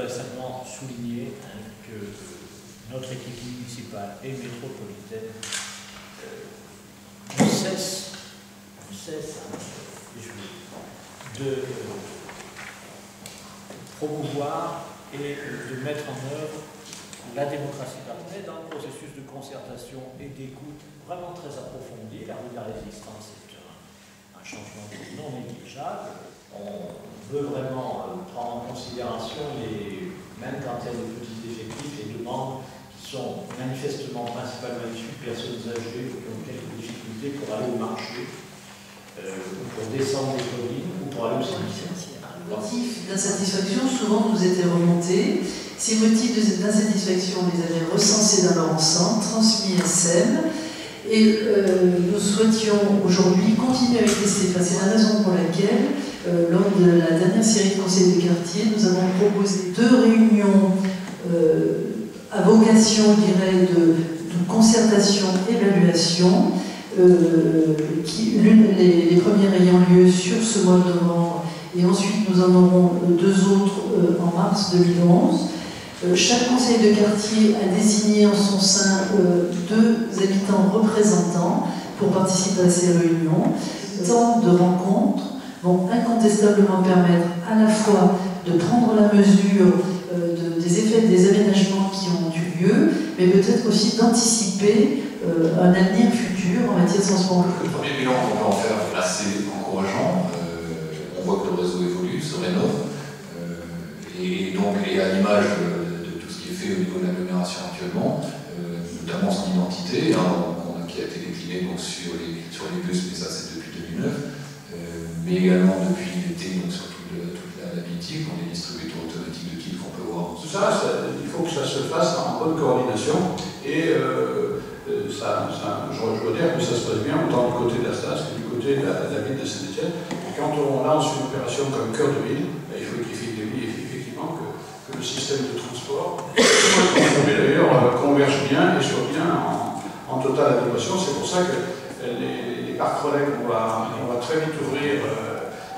Simplement souligner que notre équipe municipale et métropolitaine ne cesse de promouvoir et de mettre en œuvre la démocratie partagée dans le processus de concertation et d'écoute vraiment très approfondi. La rue de la Résistance est un changement non négligeable. On veut vraiment prendre en considération, même quand il y a des petits effectifs, les demandes qui sont manifestement principalement issues de personnes âgées ou qui ont quelques difficultés pour aller au marché, ou pour descendre les collines, ou pour aller au cimetière. Les motifs d'insatisfaction souvent nous étaient remontés. Ces motifs d'insatisfaction, on les avait recensés dans leur ensemble, transmis à SEM. Et nous souhaitions aujourd'hui continuer avec les CFA. C'est la raison pour laquelle, lors de la dernière série de conseils de quartier, nous avons proposé 2 réunions à vocation, je dirais, de concertation, évaluation, les premières ayant lieu sur ce mois de novembre, et ensuite nous en aurons 2 autres en mars 2011. Chaque conseil de quartier a désigné en son sein 2 habitants représentants pour participer à ces réunions. Ces temps de rencontres vont incontestablement permettre à la fois de prendre la mesure des effets des aménagements qui ont eu lieu, mais peut-être aussi d'anticiper un avenir futur en matière de transport. Le premier bilan qu'on peut en faire est assez encourageant. On voit que le réseau évolue, se rénove, et donc à l'image de tout ce qui est fait au niveau de l'agglomération actuellement, notamment son identité, qui a été déclinée donc, sur les bus, mais ça c'est depuis 2009, mais également depuis l'été sur toute la politique, on est distributeur automatique de kits qu'on peut voir. Tout ça, il faut que ça se fasse en bonne coordination, et je dois dire que ça se passe bien autant du côté de la STAS que du côté de la ville de Saint-Étienne. Quand on lance une opération comme Cœur de Ville, il faut effectivement que le système de transport, d'ailleurs, converge bien et soit bien en totale adéquation. C'est pour ça que les parcs relais qu'on va très vite ouvrir,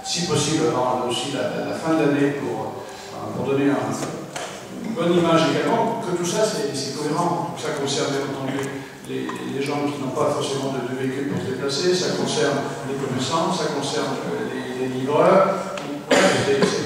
si possible avant aussi la fin de l'année, pour donner une bonne image également, que tout ça c'est cohérent. Donc ça concerne bien entendu les gens qui n'ont pas forcément de véhicule pour se déplacer, ça concerne les commerçants, ça concerne les livreurs. C'est